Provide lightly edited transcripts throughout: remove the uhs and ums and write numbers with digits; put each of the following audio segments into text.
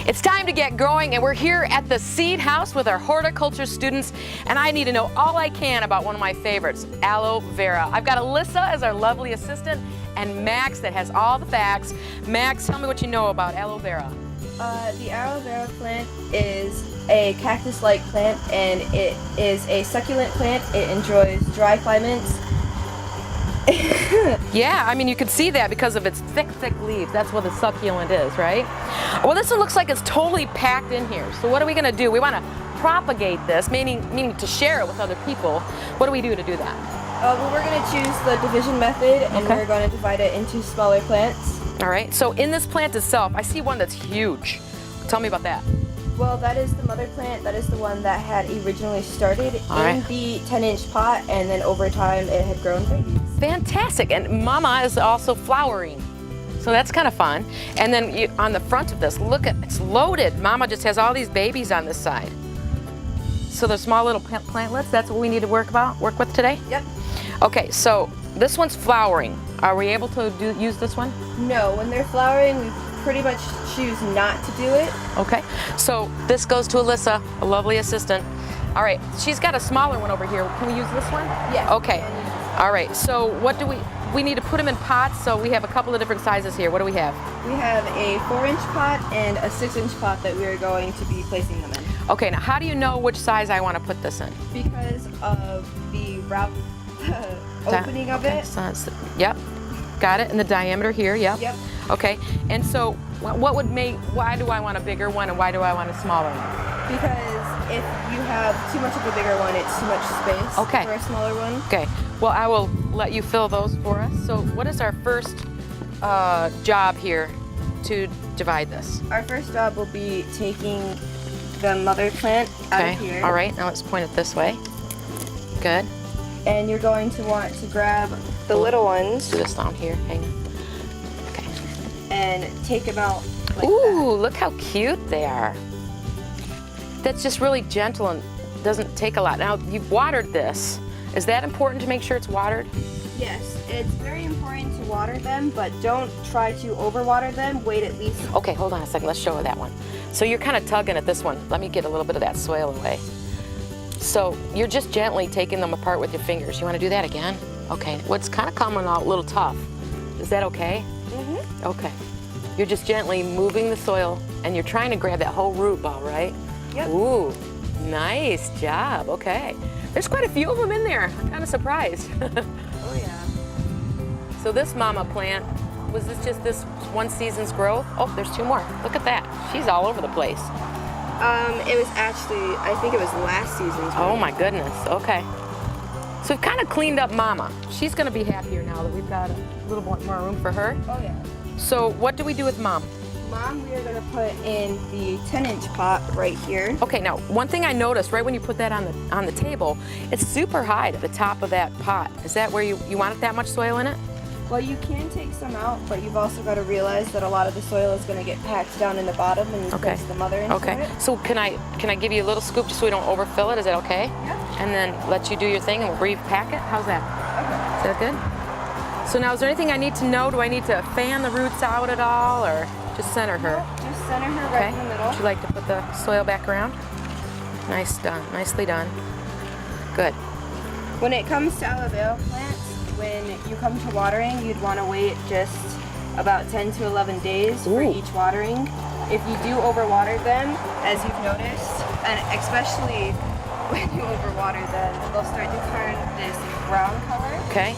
It's time to get growing, and we're here at the Seed House with our horticulture students, and I need to know all I can about one of my favorites, aloe vera. I've got Alyssa as our lovely assistant, and Max that has all the facts. Max, tell me what you know about aloe vera. The aloe vera plant is a cactus-like plant, and it is a succulent plant. It enjoys dry climates. Yeah, I mean, you can see that because of its thick leaves. That's what the succulent is, right? Well, this one looks like it's totally packed in here. So what are we going to do? We want to propagate this, meaning to share it with other people. What do we do to do that? Well, we're going to choose the division method, and we're going to divide it into smaller plants. All right, so in this plant itself, I see one that's huge. Tell me about that. Well, that is the mother plant. That is the one that had originally started in the 10-inch pot, and then over time it had grown babies. Fantastic, and Mama is also flowering. So that's kind of fun. And then on the front of this, look at, it's loaded. Mama just has all these babies on this side. So the small little plantlets, that's what we need to work with today? Yep. Okay, so this one's flowering. Are we able to use this one? No, when they're flowering, we pretty much choose not to do it. Okay, so this goes to Alyssa, a lovely assistant. All right, she's got a smaller one over here. Can we use this one? Yeah. Okay. All right, so what do we need to put them in pots, so we have a couple of different sizes here. What do we have? We have a 4-inch pot and a 6-inch pot that we are going to be placing them in. Okay, now how do you know which size I want to put this in? Because of the opening of it. So yep, got it, and the diameter here, yep. Yep. Okay, and so why do I want a bigger one and why do I want a smaller one? Because if you have too much of a bigger one, it's too much space for a smaller one. Okay, well, I will let you fill those for us. So what is our first job here to divide this? Our first job will be taking the mother plant out of here. All right, now let's point it this way. Good. And you're going to want to grab the little ones. Do this down here, hang on. Okay. And take them out like that. Ooh, look how cute they are. That's just really gentle and doesn't take a lot. Now, you've watered this. Is that important to make sure it's watered? Yes, it's very important to water them, but don't try to overwater them. Wait at least. Okay, hold on a second. Let's show her that one. So you're kind of tugging at this one. Let me get a little bit of that soil away. So you're just gently taking them apart with your fingers. You want to do that again? Okay, what's kind of coming out a little tough. Is that okay? Mm-hmm. Okay. You're just gently moving the soil, and you're trying to grab that whole root ball, right? Yep. Ooh, nice job. Okay. There's quite a few of them in there. I'm kind of surprised. Oh, yeah. So this mama plant, was this just this one season's growth? Oh, there's two more. Look at that. She's all over the place. It was actually, I think it was last season's. Oh my goodness, okay. So we've kind of cleaned up Mama. She's gonna be happier now that we've got a little more room for her. Oh yeah. So what do we do with Mom? Mom, we are gonna put in the 10-inch pot right here. Okay, now one thing I noticed right when you put that on the table, it's super high to the top of that pot. Is that where you want that much soil in it? Well, you can take some out, but you've also got to realize that a lot of the soil is going to get packed down in the bottom and you place the mother into it. So can I give you a little scoop just so we don't overfill it? Is that okay? Yeah. And then let you do your thing and we'll pack it? How's that? Okay. Is that good? So now is there anything I need to know? Do I need to fan the roots out at all or just center her? No, just center her right in the middle. Would you like to put the soil back around? Nice done. Nicely done. Good. When it comes to aloe vera plants, when you come to watering, you'd want to wait just about 10 to 11 days for each watering. If you do overwater them, as you've noticed, and especially when you overwater them, they'll start to turn this brown color. Okay.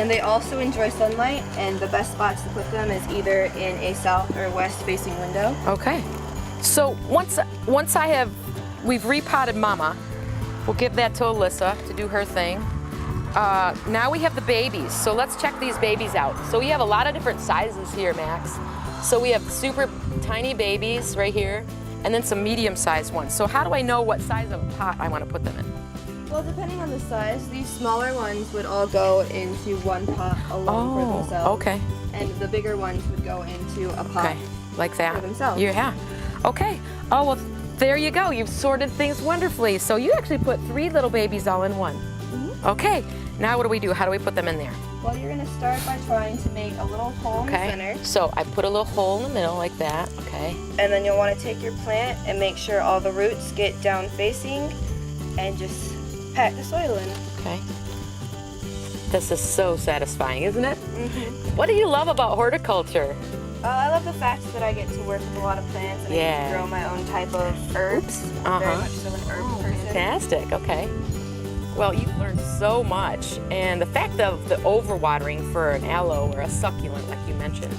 And they also enjoy sunlight, and the best spots to put them is either in a south or west facing window. Okay. So once we've repotted Mama, we'll give that to Alyssa to do her thing. Now we have the babies, so let's check these babies out. So we have a lot of different sizes here, Max. So we have super tiny babies right here, and then some medium-sized ones. So how do I know what size of a pot I want to put them in? Well, depending on the size, these smaller ones would all go into one pot alone for themselves. Okay. And the bigger ones would go into a pot like that. For themselves. Yeah. Okay. Oh, well, there you go. You've sorted things wonderfully. So you actually put 3 little babies all in one. Okay. Now what do we do? How do we put them in there? Well, you're going to start by trying to make a little hole in the Okay. center. So I put a little hole in the middle like that. Okay. And then you'll want to take your plant and make sure all the roots get down facing and just pack the soil in. Okay. This is so satisfying, isn't it? Mm-hmm. What do you love about horticulture? I love the fact that I get to work with a lot of plants and I get to grow my own type of herbs. I'm very much so an herb person. Fantastic. Okay. Well, you've learned so much, and the fact of the overwatering for an aloe or a succulent, like you mentioned,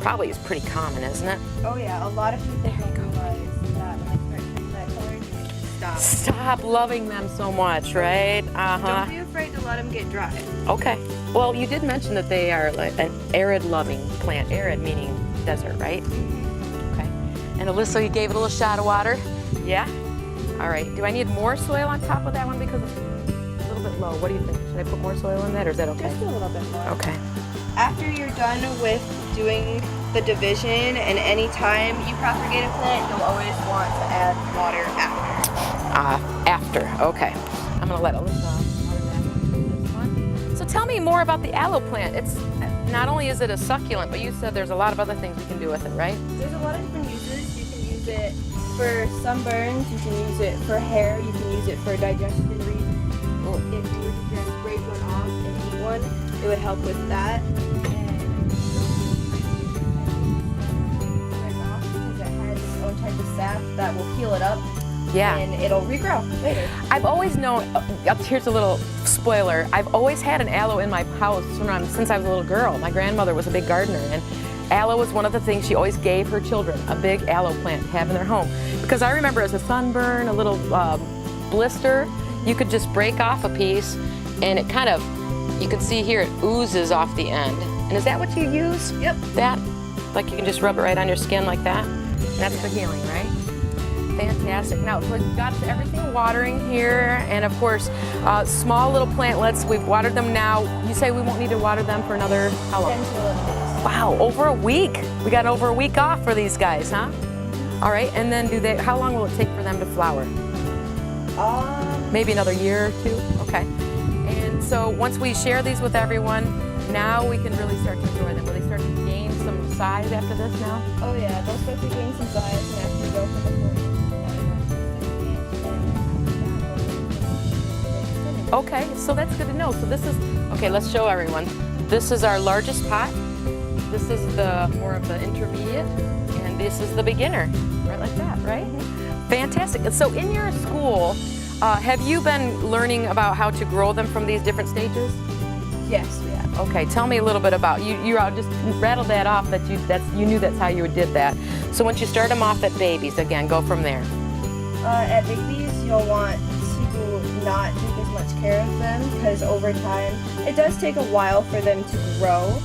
probably is pretty common, isn't it? Oh yeah, a lot of people don't realize that when they start getting that color, you need to stop. Stop loving them so much, right? Don't be afraid to let them get dry. Okay. Well, you did mention that they are like an arid-loving plant. Arid meaning desert, right? Okay. And Alyssa, you gave it a little shot of water? Yeah? All right. Do I need more soil on top of that one because it's a little bit low? What do you think? Should I put more soil in that, or is that okay? Just a little bit more. Okay. After you're done with doing the division, and any time you propagate a plant, you'll always want to add water after. After. Okay. I'm going to let Alyssa water that one, this one. So tell me more about the aloe plant. It's not only is it a succulent, but you said there's a lot of other things you can do with it, right? There's a lot of different uses. You can use it for sunburns, you can use it for hair, you can use it for digestion reasons. If you were to just break one off and eat one, it would help with that. And break off because it has its own type of sap that will heal it up. Yeah. And it'll regrow later. I've always known, here's a little spoiler, I've always had an aloe in my house since I was a little girl. My grandmother was a big gardener, and aloe was one of the things she always gave her children, a big aloe plant to have in their home. Because I remember as a sunburn, a little blister, you could just break off a piece and it kind of, you can see here it oozes off the end. And is that what you use? Yep. That? Like you can just rub it right on your skin like that? And that's for healing, right? Fantastic. Now, we've got everything watering here, and of course, small little plantlets. We've watered them now. You say we won't need to water them for another, how long? 10 to 11 days. Wow, over a week. We got over a week off for these guys, huh? All right, and then how long will it take for them to flower? Maybe another year or two? Okay. And so once we share these with everyone, now we can really start to enjoy them. Will they start to gain some size after this now? Oh yeah, they'll start to gain some size, and after you go for the 4 Okay, so that's good to know. So this is, okay, let's show everyone. This is our largest pot. This is the more of the intermediate, and this is the beginner, right like that, right? Fantastic. And so in your school, have you been learning about how to grow them from these different stages? Yes, we have. Okay, tell me a little bit about, you just rattled that off, that you knew that's how you did that. So once you start them off at babies, again, go from there. At babies, you'll want to not take as much care of them because over time, it does take a while for them to grow.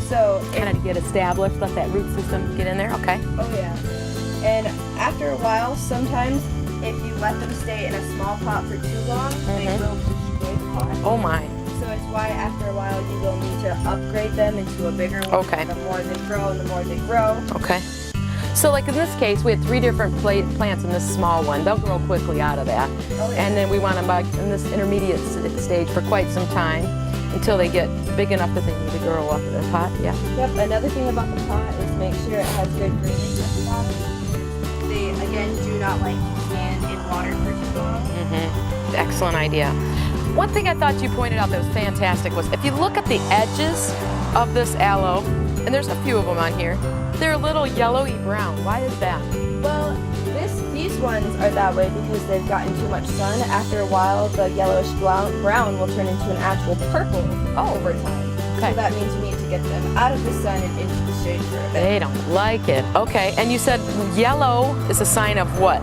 So Kind of to get established, let that root system get in there, okay? Oh yeah. And after a while, sometimes if you let them stay in a small pot for too long, they will destroy the pot. Oh my. So it's why after a while you will need to upgrade them into a bigger one. Okay. The more they grow and the more they grow. Okay. So like in this case, we had 3 different plants in this small one. They'll grow quickly out of that. Oh, yeah. And then we want them back in this intermediate stage for quite some time until they get big enough that they need to grow up in the pot. Yeah. Yep. Another thing about the pot is make sure it has good drainage at the bottom. They again do not like to stand in water for too long. Excellent idea. One thing I thought you pointed out that was fantastic was if you look at the edges of this aloe, and there's a few of them on here, they're a little yellowy brown. Why is that? Well, these ones are that way because they've gotten too much sun. After a while, the yellowish brown will turn into an actual purple over time. Okay. So that means you need to get them out of the sun and into the shade for a bit. They don't like it. Okay, and you said yellow is a sign of what?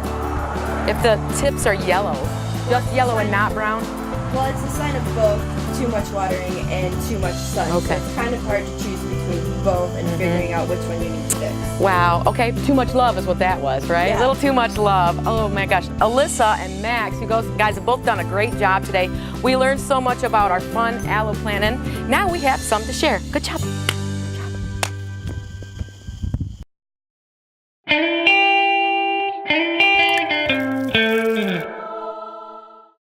If the tips are yellow, just yellow and not brown? Well, it's a sign of both too much watering and too much sun. Okay. So it's kind of hard to choose between both and figuring out which one you need to fix. Wow, okay, too much love is what that was, right? Yeah. A little too much love. Oh my gosh. Alyssa and Max, you guys have both done a great job today. We learned so much about our fun aloe planting. Now we have some to share. Good job.